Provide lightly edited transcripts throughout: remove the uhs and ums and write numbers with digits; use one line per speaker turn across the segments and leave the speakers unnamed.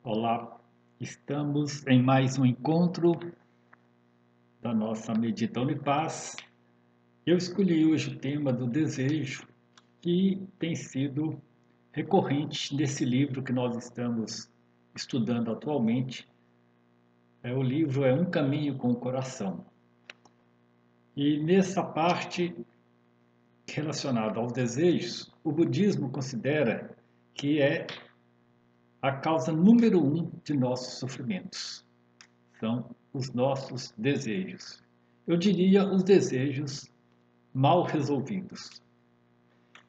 Olá, estamos em mais um encontro da nossa Meditando em Paz. Eu escolhi hoje o tema do desejo, que tem sido recorrente nesse livro que nós estamos estudando atualmente. O livro é Um Caminho com o Coração. E nessa parte relacionada aos desejos, o budismo considera que é a causa número um de nossos sofrimentos. São os nossos desejos. Eu diria os desejos mal resolvidos.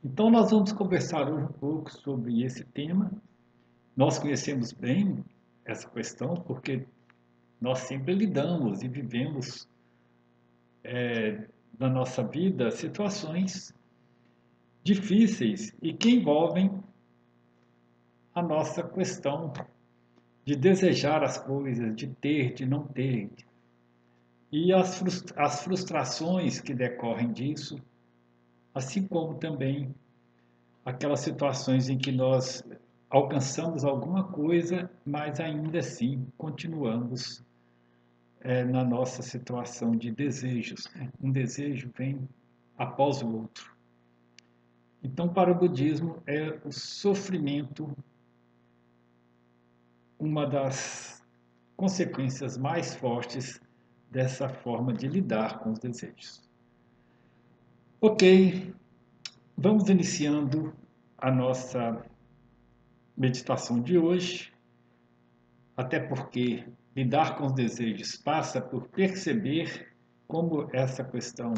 Então nós vamos conversar hoje um pouco sobre esse tema. Nós conhecemos bem essa questão porque nós sempre lidamos e vivemos na nossa vida situações difíceis e que envolvem a nossa questão de desejar as coisas, de ter, de não ter, e as frustrações que decorrem disso, assim como também aquelas situações em que nós alcançamos alguma coisa, mas ainda assim continuamos na nossa situação de desejos. Um desejo vem após o outro. Então, para o budismo, é o sofrimento uma das consequências mais fortes dessa forma de lidar com os desejos. Ok, vamos iniciando a nossa meditação de hoje, até porque lidar com os desejos passa por perceber como essa questão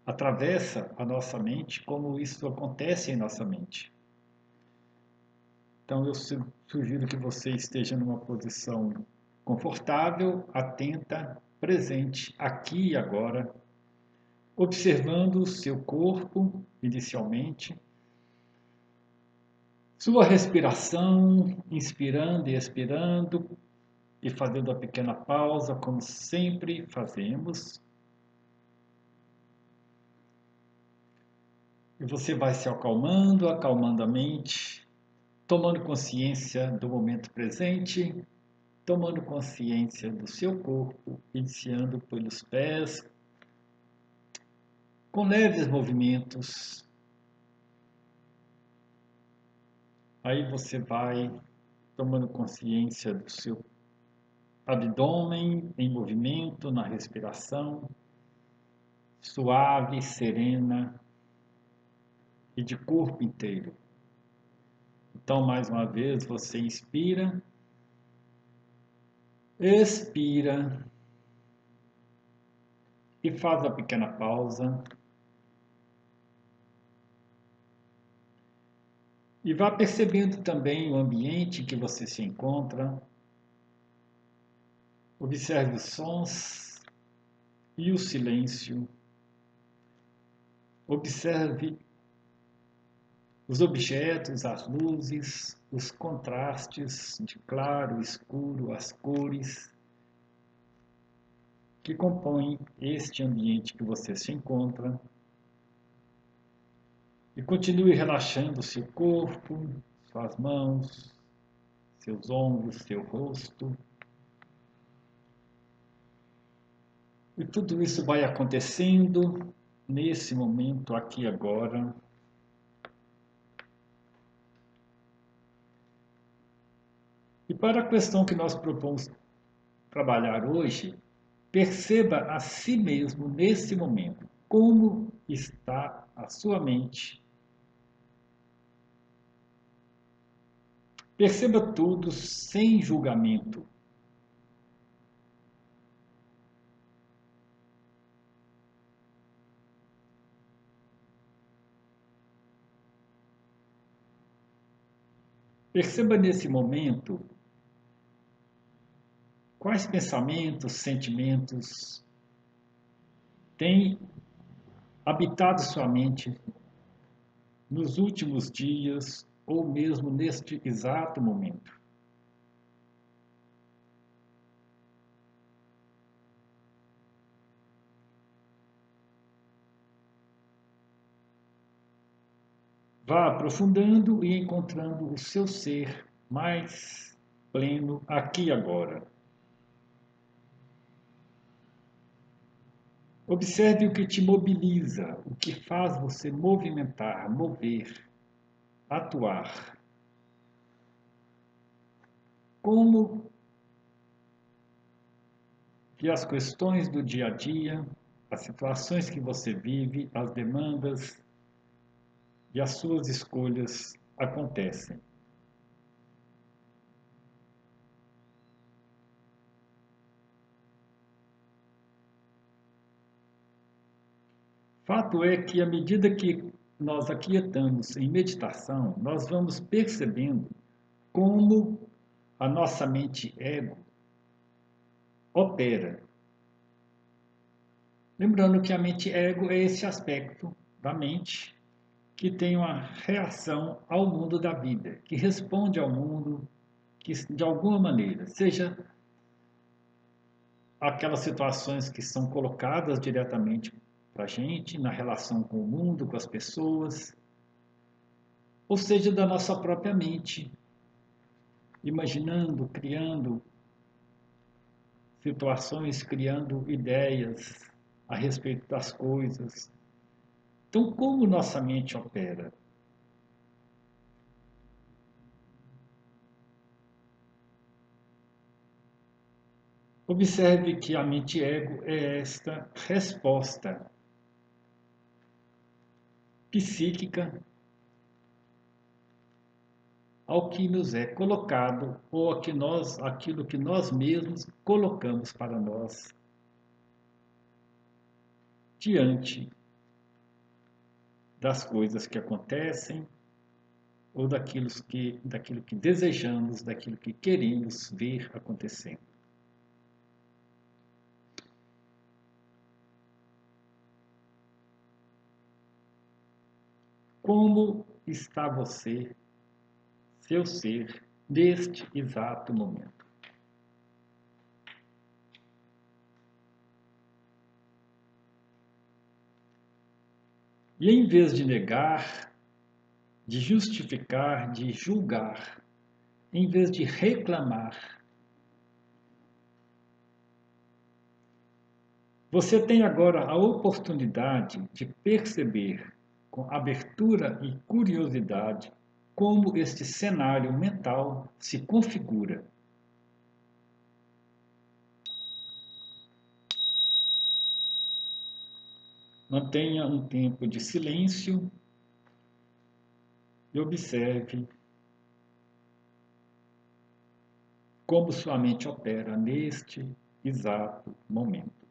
atravessa a nossa mente, como isso acontece em nossa mente. Então eu sugiro que você esteja numa posição confortável, atenta, presente aqui e agora, observando o seu corpo inicialmente, sua respiração, inspirando e expirando, e fazendo a pequena pausa, como sempre fazemos. E você vai se acalmando, acalmando a mente, tomando consciência do momento presente, tomando consciência do seu corpo, iniciando pelos pés, com leves movimentos. Aí você vai tomando consciência do seu abdômen em movimento, na respiração, suave, serena e de corpo inteiro. Então, mais uma vez, você inspira, expira e faz a pequena pausa. E vá percebendo também o ambiente em que você se encontra. Observe os sons e o silêncio. Observe os objetos, as luzes, os contrastes de claro, escuro, as cores que compõem este ambiente que você se encontra. E continue relaxando seu corpo, suas mãos, seus ombros, seu rosto. E tudo isso vai acontecendo nesse momento, aqui e agora. E para a questão que nós propomos trabalhar hoje, perceba a si mesmo nesse momento. Como está a sua mente? Perceba tudo sem julgamento. Perceba nesse momento quais pensamentos, sentimentos têm habitado sua mente nos últimos dias ou mesmo neste exato momento. Vá aprofundando e encontrando o seu ser mais pleno aqui e agora. Observe o que te mobiliza, o que faz você movimentar, mover, atuar. Como que as questões do dia a dia, as situações que você vive, as demandas e as suas escolhas acontecem. Fato é que à medida que nós aquietamos em meditação, nós vamos percebendo como a nossa mente ego opera. Lembrando que a mente ego é esse aspecto da mente que tem uma reação ao mundo da vida, que responde ao mundo que, de alguma maneira, seja aquelas situações que são colocadas diretamente para a gente, na relação com o mundo, com as pessoas, ou seja, da nossa própria mente, imaginando, criando situações, criando ideias a respeito das coisas. Então, como nossa mente opera? Observe que a mente ego é esta resposta psíquica ao que nos é colocado ou aquilo que nós mesmos colocamos para nós diante das coisas que acontecem ou daquilo que desejamos, daquilo que queremos ver acontecendo. Como está você, seu ser, neste exato momento? E em vez de negar, de justificar, de julgar, em vez de reclamar, você tem agora a oportunidade de perceber com abertura e curiosidade como este cenário mental se configura. Mantenha um tempo de silêncio e observe como sua mente opera neste exato momento.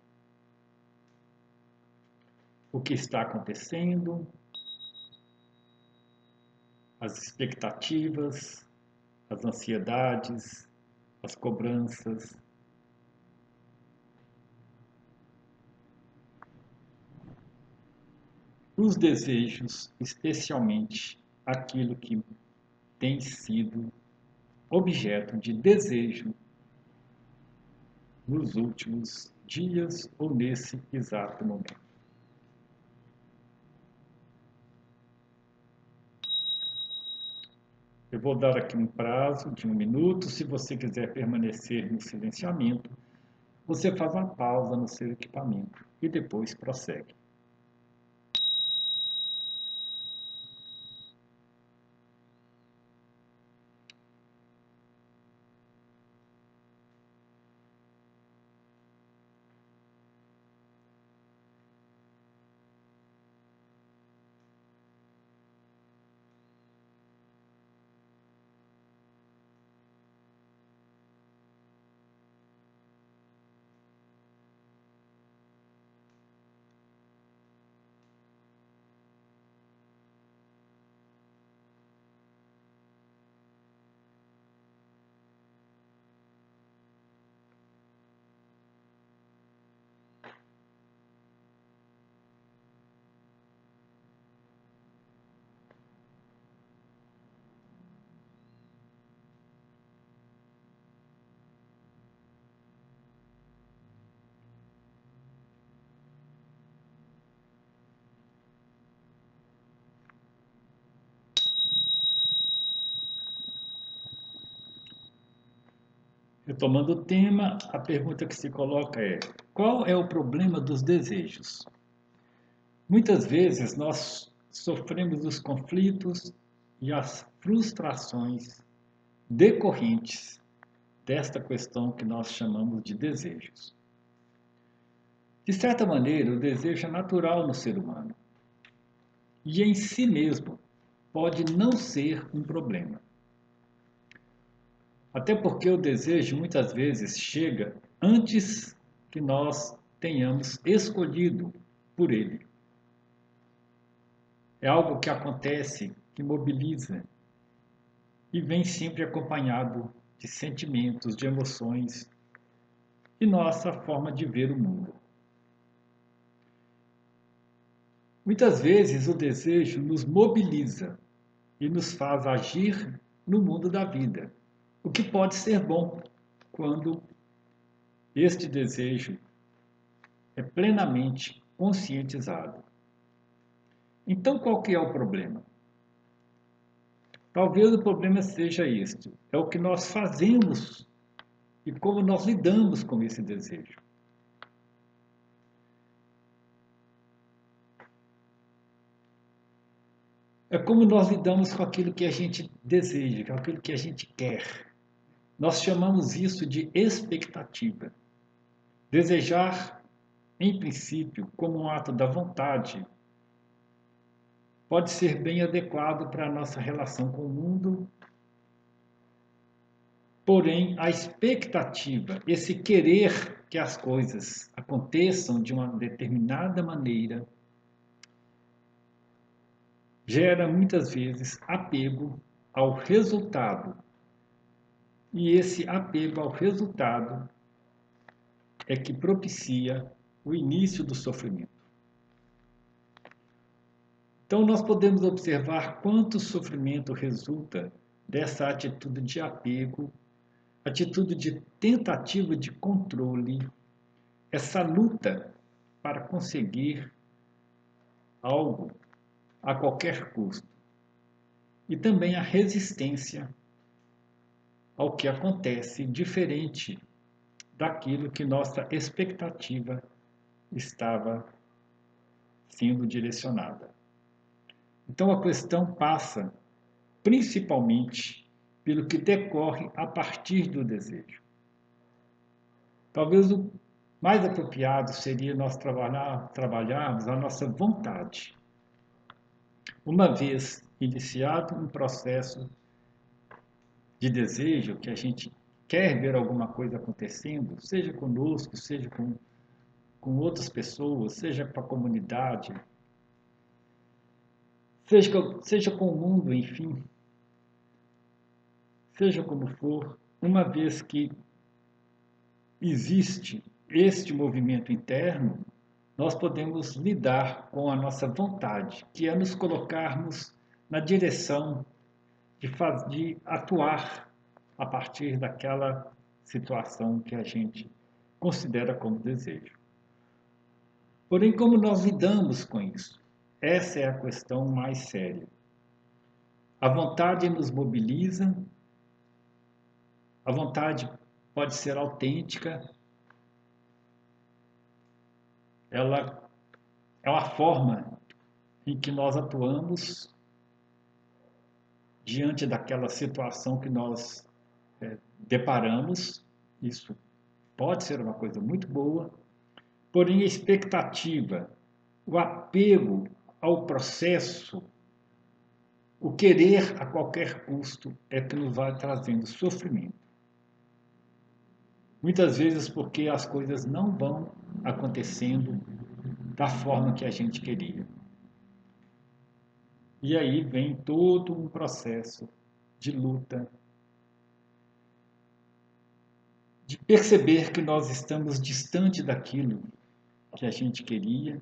O que está acontecendo, as expectativas, as ansiedades, as cobranças, os desejos, especialmente aquilo que tem sido objeto de desejo nos últimos dias ou nesse exato momento. Eu vou dar aqui um prazo de 1 minuto. Se você quiser permanecer no silenciamento, você faz uma pausa no seu equipamento e depois prossegue. Retomando o tema, a pergunta que se coloca é: qual é o problema dos desejos? Muitas vezes nós sofremos os conflitos e as frustrações decorrentes desta questão que nós chamamos de desejos. De certa maneira, o desejo é natural no ser humano e em si mesmo pode não ser um problema. Até porque o desejo muitas vezes chega antes que nós tenhamos escolhido por ele. É algo que acontece, que mobiliza e vem sempre acompanhado de sentimentos, de emoções e nossa forma de ver o mundo. Muitas vezes o desejo nos mobiliza e nos faz agir no mundo da vida, o que pode ser bom quando este desejo é plenamente conscientizado. Então, qual que é o problema? Talvez o problema seja este: é o que nós fazemos e como nós lidamos com esse desejo. É como nós lidamos com aquilo que a gente deseja, com aquilo que a gente quer. Nós chamamos isso de expectativa. Desejar, em princípio, como um ato da vontade, pode ser bem adequado para a nossa relação com o mundo. Porém, a expectativa, esse querer que as coisas aconteçam de uma determinada maneira, gera muitas vezes apego ao resultado. E esse apego ao resultado é que propicia o início do sofrimento. Então, nós podemos observar quanto sofrimento resulta dessa atitude de apego, atitude de tentativa de controle, essa luta para conseguir algo a qualquer custo. E também a resistência ao que acontece diferente daquilo que nossa expectativa estava sendo direcionada. Então a questão passa principalmente pelo que decorre a partir do desejo. Talvez o mais apropriado seria nós trabalharmos a nossa vontade. Uma vez iniciado um processo de desejo, que a gente quer ver alguma coisa acontecendo, seja conosco, seja com outras pessoas, seja com a comunidade, seja com o mundo, enfim, seja como for, uma vez que existe este movimento interno, nós podemos lidar com a nossa vontade, que é nos colocarmos na direção de atuar a partir daquela situação que a gente considera como desejo. Porém, como nós lidamos com isso? Essa é a questão mais séria. A vontade nos mobiliza, a vontade pode ser autêntica, ela é uma forma em que nós atuamos diante daquela situação que nós deparamos. Isso pode ser uma coisa muito boa, porém a expectativa, o apego ao processo, o querer a qualquer custo é que nos vai trazendo sofrimento. Muitas vezes porque as coisas não vão acontecendo da forma que a gente queria. E aí vem todo um processo de luta, de perceber que nós estamos distante daquilo que a gente queria,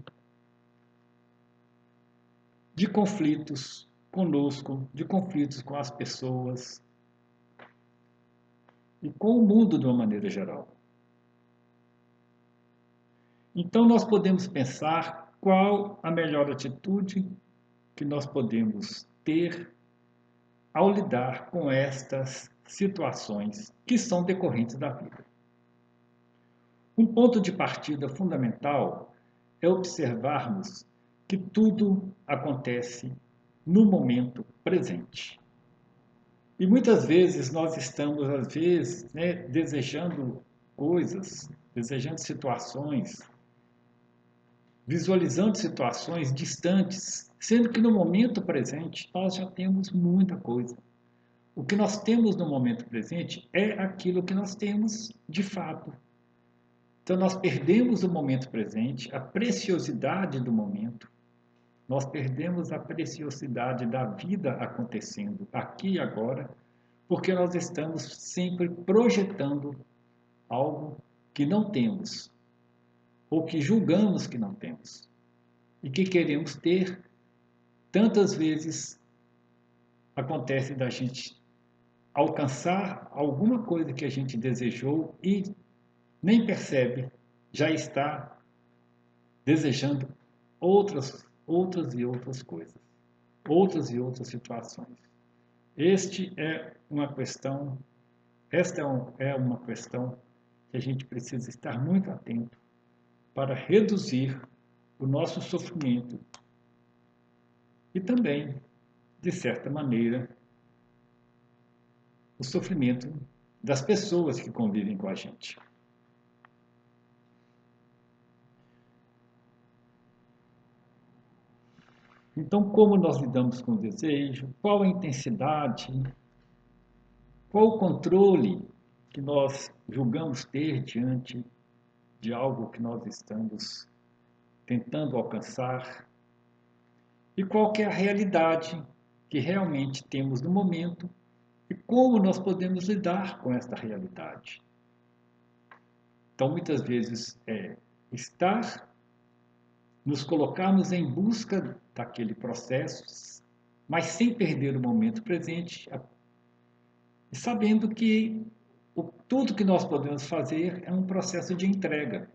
de conflitos conosco, de conflitos com as pessoas e com o mundo de uma maneira geral. Então nós podemos pensar qual a melhor atitude que nós podemos ter ao lidar com estas situações que são decorrentes da vida. Um ponto de partida fundamental é observarmos que tudo acontece no momento presente. E muitas vezes nós estamos, às vezes, desejando coisas, desejando situações, visualizando situações distantes, sendo que no momento presente nós já temos muita coisa. O que nós temos no momento presente é aquilo que nós temos de fato. Então nós perdemos o momento presente, a preciosidade do momento, nós perdemos a preciosidade da vida acontecendo aqui e agora, porque nós estamos sempre projetando algo que não temos, ou que julgamos que não temos, e que queremos ter. Tantas vezes acontece da gente alcançar alguma coisa que a gente desejou e nem percebe, já está desejando outras e outras coisas, outras e outras situações. Esta é uma questão que a gente precisa estar muito atento para reduzir o nosso sofrimento e também, de certa maneira, o sofrimento das pessoas que convivem com a gente. Então, como nós lidamos com o desejo? Qual a intensidade? Qual o controle que nós julgamos ter diante de algo que nós estamos tentando alcançar? E qual que é a realidade que realmente temos no momento e como nós podemos lidar com esta realidade? Então, muitas vezes nos colocarmos em busca daquele processo, mas sem perder o momento presente, e sabendo que tudo que nós podemos fazer é um processo de entrega.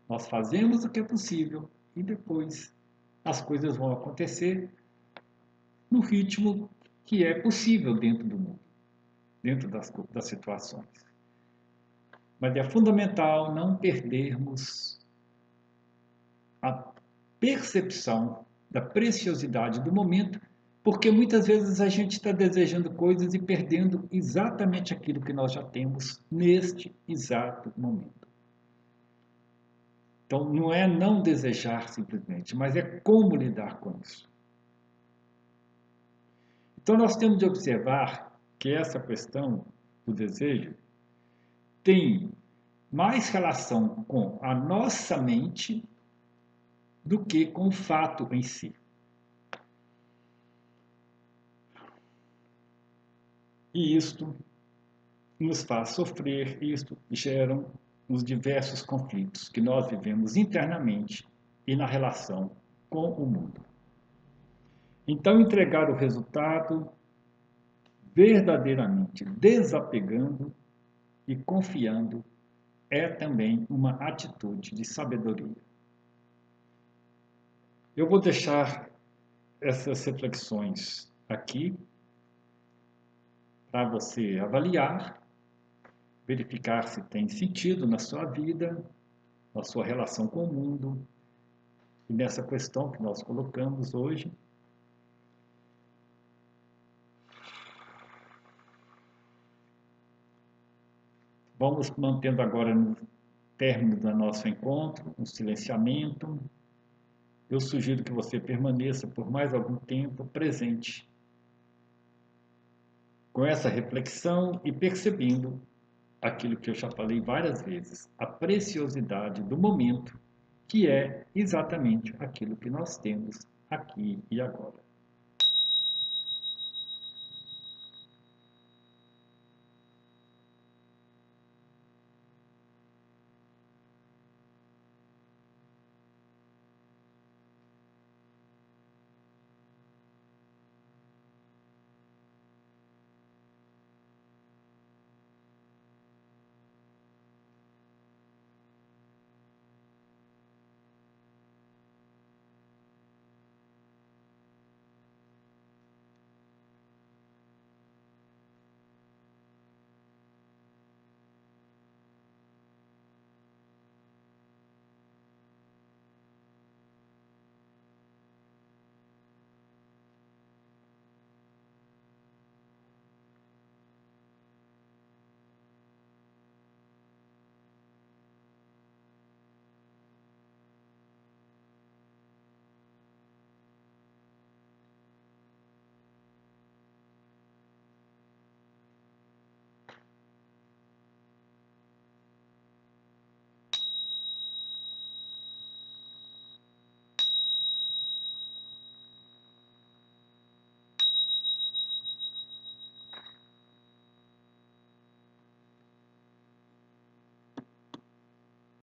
Nós fazemos o que é possível e depois as coisas vão acontecer no ritmo que é possível dentro do mundo, dentro das situações. Mas é fundamental não perdermos a percepção da preciosidade do momento, porque muitas vezes a gente está desejando coisas e perdendo exatamente aquilo que nós já temos neste exato momento. Então, não é não desejar simplesmente, mas é como lidar com isso. Então, nós temos de observar que essa questão do desejo tem mais relação com a nossa mente do que com o fato em si. E isto nos faz sofrer, e isto gera os diversos conflitos que nós vivemos internamente e na relação com o mundo. Então, entregar o resultado verdadeiramente desapegando e confiando é também uma atitude de sabedoria. Eu vou deixar essas reflexões aqui para você avaliar, verificar se tem sentido na sua vida, na sua relação com o mundo e nessa questão que nós colocamos hoje. Vamos mantendo agora no término do nosso encontro, um silenciamento. Eu sugiro que você permaneça por mais algum tempo presente com essa reflexão e percebendo aquilo que eu já falei várias vezes, a preciosidade do momento, que é exatamente aquilo que nós temos aqui e agora.